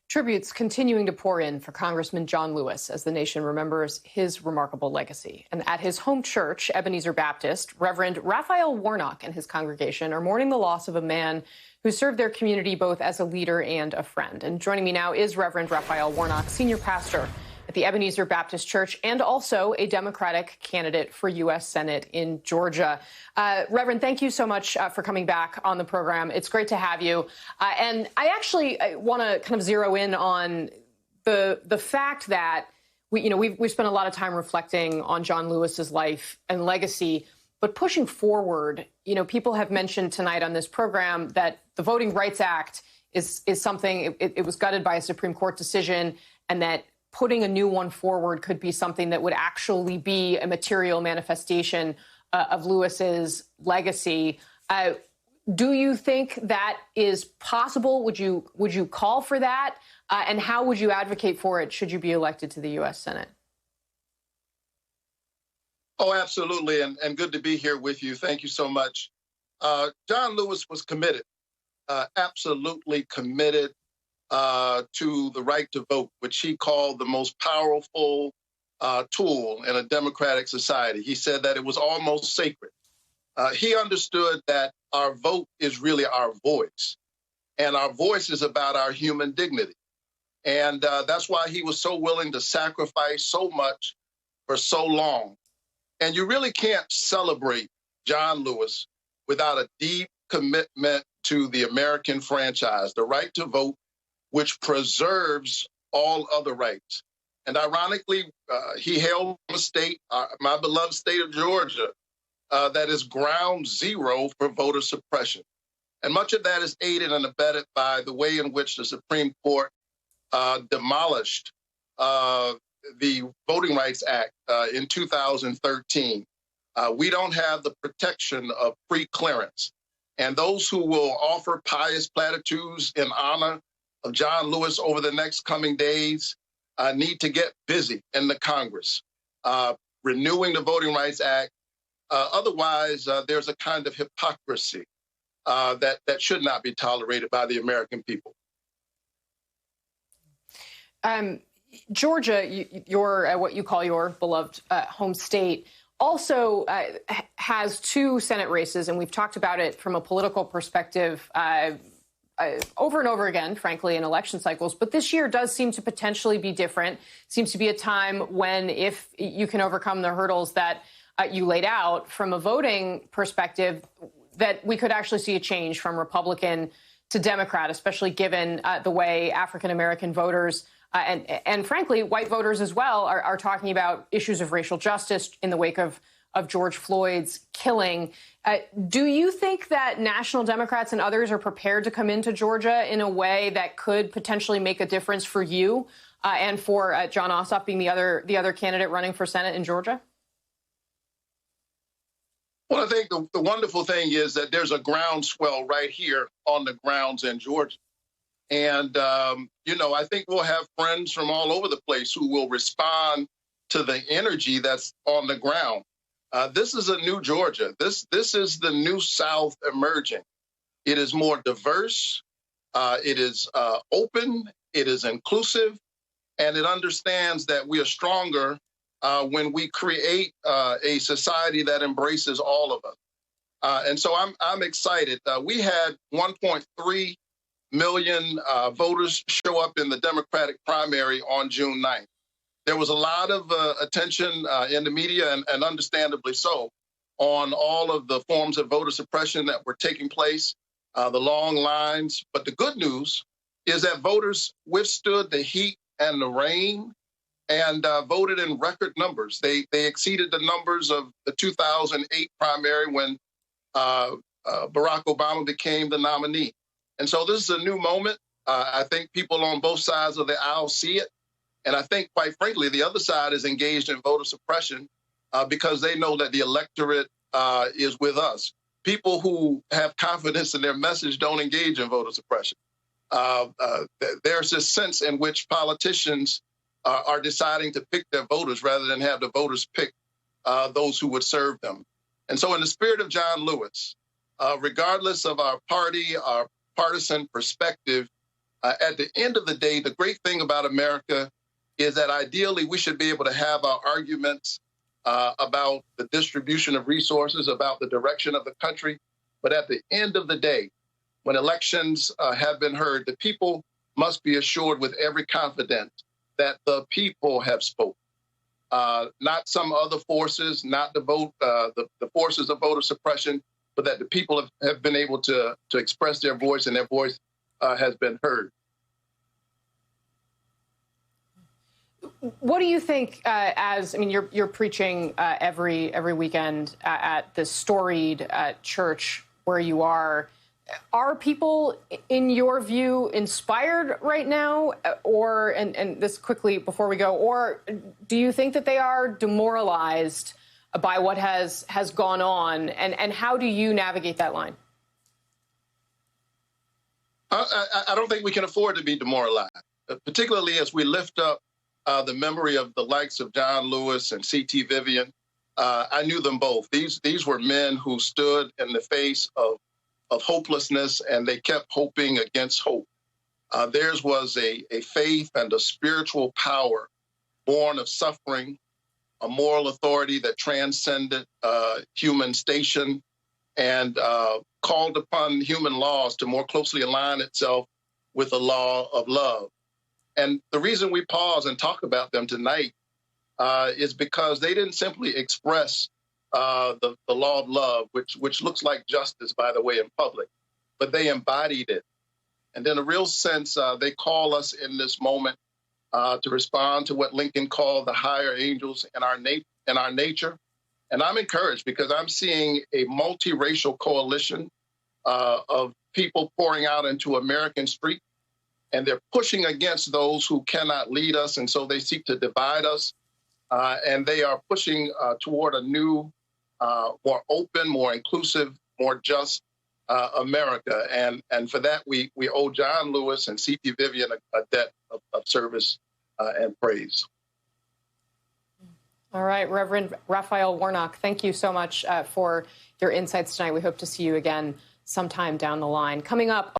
Tributes continuing to pour in for Congressman John Lewis as the nation remembers his remarkable legacy. And at his home church, Ebenezer Baptist, Reverend Raphael Warnock and his congregation are mourning the loss of a man who served their community both as a leader and a friend. And joining me now is Reverend Raphael Warnock, senior pastor at the Ebenezer Baptist Church and also a Democratic candidate for U.S. Senate in Georgia. Reverend, thank you so much for coming back on the program. It's great to have you. And I actually want to kind of zero in on the fact that we've spent a lot of time reflecting on John Lewis's life and legacy, but pushing forward, people have mentioned tonight on this program that the Voting Rights Act is something, it was gutted by a Supreme Court decision, and that putting a new one forward could be something that would actually be a material manifestation of Lewis's legacy. Do you think that is possible? Would you call for that? And how would you advocate for it should you be elected to the U.S. Senate? Oh, absolutely. And good to be here with you. Thank you so much. John Lewis was committed, absolutely committed to the right to vote, which he called the most powerful tool in a democratic society. He said that it was almost sacred. He understood that our vote is really our voice, and our voice is about our human dignity. And that's why he was so willing to sacrifice so much for so long. And you really can't celebrate John Lewis without a deep commitment to the American franchise, the right to vote, which preserves all other rights. And ironically, he hailed from a state, my beloved state of Georgia, that is ground zero for voter suppression. And much of that is aided and abetted by the way in which the Supreme Court demolished the Voting Rights Act in 2013. We don't have the protection of pre-clearance. And those who will offer pious platitudes in honor of John Lewis over the next coming days need to get busy in the Congress, renewing the Voting Rights Act. Otherwise, there's a kind of hypocrisy that should not be tolerated by the American people. Georgia, your what you call your beloved home state, also has two Senate races, and we've talked about it from a political perspective over and over again, frankly, in election cycles. But this year does seem to potentially be different. Seems to be a time when, if you can overcome the hurdles that you laid out from a voting perspective, that we could actually see a change from Republican to Democrat, especially given the way African-American voters and frankly, white voters as well are talking about issues of racial justice in the wake of George Floyd's killing. Do you think that national Democrats and others are prepared to come into Georgia in a way that could potentially make a difference for you and for Jon Ossoff being the other candidate running for Senate in Georgia? Well, I think the wonderful thing is that there's a groundswell right here on the grounds in Georgia. And, I think we'll have friends from all over the place who will respond to the energy that's on the ground. This is a new Georgia. This is the new South emerging. It is more diverse. It is open. It is inclusive. And it understands that we are stronger when we create a society that embraces all of us. And so I'm excited. We had 1.3 million voters show up in the Democratic primary on June 9th. There was a lot of attention in the media, and understandably so, on all of the forms of voter suppression that were taking place, the long lines. But the good news is that voters withstood the heat and the rain and voted in record numbers. They exceeded the numbers of the 2008 primary when Barack Obama became the nominee. And so this is a new moment. I think people on both sides of the aisle see it. And I think, quite frankly, the other side is engaged in voter suppression because they know that the electorate is with us. People who have confidence in their message don't engage in voter suppression. There's this sense in which politicians are deciding to pick their voters rather than have the voters pick those who would serve them. And so in the spirit of John Lewis, regardless of our party, our partisan perspective, At the end of the day, the great thing about America is that ideally we should be able to have our arguments about the distribution of resources, about the direction of the country. But at the end of the day, when elections have been heard, the people must be assured with every confidence that the people have spoken. Not some other forces, not the forces of voter suppression, but that the people have been able to express their voice, and their voice has been heard. What do you think? You're preaching every weekend at this storied church where you are. Are people, in your view, inspired right now, or and this quickly before we go, or do you think that they are demoralized by what has gone on, and how do you navigate that line? I don't think we can afford to be demoralized, particularly as we lift up the memory of the likes of John Lewis and C.T. Vivian. I knew them both. These were men who stood in the face of hopelessness, and they kept hoping against hope. Theirs was a faith and a spiritual power born of suffering, a moral authority that transcended human station and called upon human laws to more closely align itself with the law of love. And the reason we pause and talk about them tonight is because they didn't simply express the law of love, which looks like justice, by the way, in public, but they embodied it. And in a real sense, they call us in this moment to respond to what Lincoln called the higher angels in our nature. And I'm encouraged because I'm seeing a multiracial coalition of people pouring out into American streets, and they're pushing against those who cannot lead us, and so they seek to divide us. And they are pushing toward a new, more open, more inclusive, more just America. And for that, we owe John Lewis and C.T. Vivian a debt of service and praise. All right, Reverend Raphael Warnock, thank you so much for your insights tonight. We hope to see you again sometime down the line. Coming up.